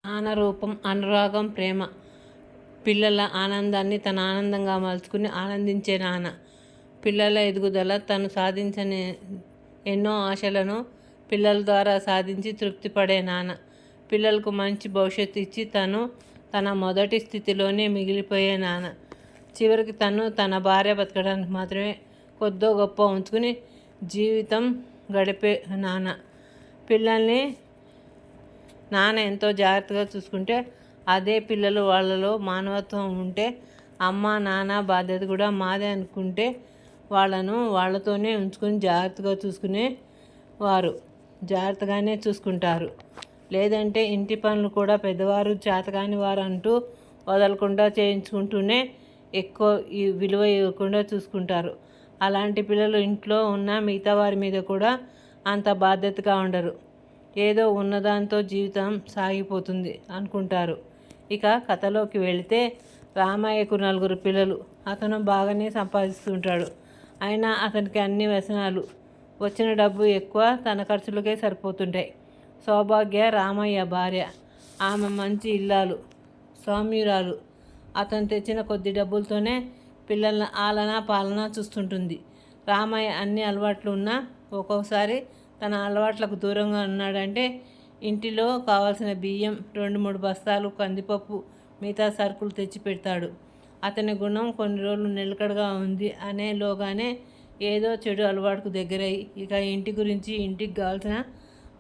నాన్న రూపం అనురాగం, ప్రేమ. పిల్లల ఆనందాన్ని తన ఆనందంగా మలుచుకుని ఆనందించే నాన్న. పిల్లల ఎదుగుదల, తను సాధించని ఎన్నో ఆశలను పిల్లల ద్వారా సాధించి తృప్తిపడే నాన్న. పిల్లలకు మంచి భవిష్యత్తు ఇచ్చి తన మొదటి స్థితిలోనే మిగిలిపోయే నాన్న. చివరికి తన భార్య బతకడానికి మాత్రమే కొద్దో గొప్ప ఉంచుకుని జీవితం గడిపే నాన్న. పిల్లల్ని నాన్న ఎంతో జాగ్రత్తగా చూసుకుంటే, అదే పిల్లలు వాళ్ళలో మానవత్వం ఉంటే, అమ్మ నాన్న బాధ్యత కూడా మాదే అనుకుంటే వాళ్ళతోనే ఉంచుకొని జాగ్రత్తగా చూసుకునేవారు జాగ్రత్తగానే చూసుకుంటారు. లేదంటే ఇంటి పనులు కూడా పెద్దవారు చేతకాని వారు అంటూ వదలకుండా చేయించుకుంటూనే ఎక్కువ విలువ ఇవ్వకుండా చూసుకుంటారు. అలాంటి పిల్లలు ఇంట్లో ఉన్న మిగతా వారి మీద కూడా అంత బాధ్యతగా ఉండరు. ఏదో ఉన్నదాంతో జీవితం సాగిపోతుంది అనుకుంటారు. ఇక కథలోకి వెళితే, రామయ్యకు 4 పిల్లలు. అతను బాగానే సంపాదిస్తుంటాడు. అయినా అతనికి అన్ని వ్యసనాలు. వచ్చిన డబ్బు ఎక్కువ, తన ఖర్చులకే సరిపోతుంటాయి. సౌభాగ్య రామయ్య భార్య. ఆమె మంచి ఇల్లాలు, సౌమ్యురాలు. అతను తెచ్చిన కొద్ది డబ్బులతోనే పిల్లల ఆలన పాలన చూస్తుంటుంది. రామయ్య అన్ని అలవాట్లు ఉన్నా ఒక్కోసారి తన అలవాట్లకు దూరంగా ఉన్నాడంటే, ఇంటిలో కావాల్సిన బియ్యం, 2-3 బస్తాలు కందిపప్పు, మిగతా సరుకులు తెచ్చి పెడతాడు. అతని గుణం కొన్ని రోజులు నిలకడగా ఉంది అనేలోగానే ఏదో చెడు అలవాటుకు దగ్గరై ఇక ఇంటి గురించి, ఇంటికి కావాల్సిన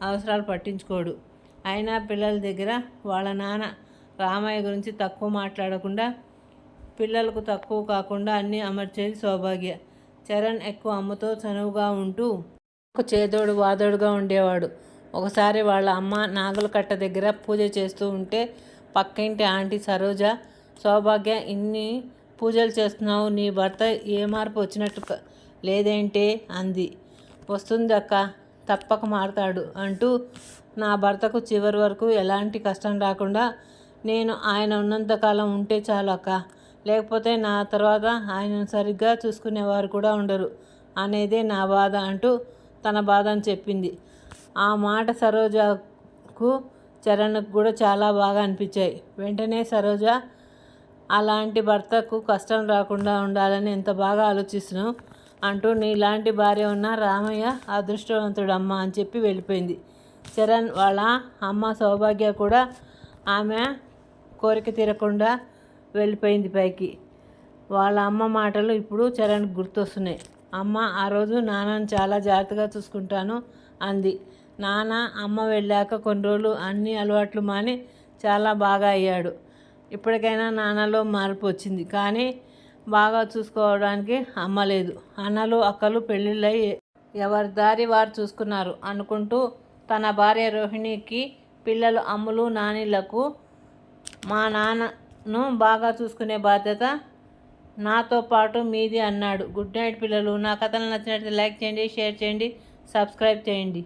అవసరాలు పట్టించుకోడు. అయినా పిల్లల దగ్గర వాళ్ళ నాన్న రామయ్య గురించి తక్కువ మాట్లాడకుండా, పిల్లలకు తక్కువ కాకుండా అన్నీ అమర్చేది సౌభాగ్య. చరణ్ ఎక్కువ అమ్మతో చనువుగా ఉంటూ చేదోడు వాదోడుగా ఉండేవాడు. ఒకసారి వాళ్ళ అమ్మ నాగులకట్ట దగ్గర పూజ చేస్తూ ఉంటే, పక్కింటి ఆంటీ సరోజ, సౌభాగ్య ఇన్ని పూజలు చేస్తున్నావు, నీ భర్త ఏ మార్పు వచ్చినట్టు లేదేంటే అంది. వస్తుంది అక్క, తప్పక మారతాడు అంటూ, నా భర్తకు చివరి వరకు ఎలాంటి కష్టం రాకుండా నేను ఆయన ఉన్నంతకాలం ఉంటే చాలు అక్క, లేకపోతే నా తర్వాత ఆయనను సరిగ్గా చూసుకునేవారు కూడా ఉండరు అనేదే నా బాధ అంటూ తన బాధను చెప్పింది. ఆ మాట సరోజకు, చరణ్కు కూడా చాలా బాగా అనిపించాయి. వెంటనే సరోజ, అలాంటి భర్తకు కష్టం రాకుండా ఉండాలని ఎంత బాగా ఆలోచిస్తున్నావు అంటూ, నీలాంటి భార్య ఉన్న రామయ్య అదృష్టవంతుడమ్మా అని చెప్పి వెళ్ళిపోయింది. చరణ్ వాళ్ళ అమ్మ సౌభాగ్య కూడా ఆమె కోరిక తీరకుండా వెళ్ళిపోయింది పైకి. వాళ్ళ అమ్మ మాటలు ఇప్పుడు చరణ్కి గుర్తొస్తున్నాయి. అమ్మ ఆ రోజు నాన్నను చాలా జాగ్రత్తగా చూసుకుంటాను అంది. నాన్న అమ్మ వెళ్ళాక కొన్ని రోజులు అన్ని అలవాట్లు మాని చాలా బాగా అయ్యాడు. ఇప్పటికైనా నాన్నలో మార్పు వచ్చింది. కానీ బాగా చూసుకోవడానికి అమ్మ లేదు. అన్నలు అక్కలు పెళ్ళిళ్ళై ఎవరి దారి వారు చూసుకున్నారు అనుకుంటూ తన భార్య రోహిణికి, పిల్లలు అమ్ములు నానిలకు, మా నాన్నను బాగా చూసుకునే బాధ్యత నాతో పాటు మీది అన్నాడు. గుడ్ నైట్ పిల్లలు. నా కథలు నచ్చినట్లయితే లైక్ చేయండి, షేర్ చేయండి, సబ్స్క్రైబ్ చేయండి.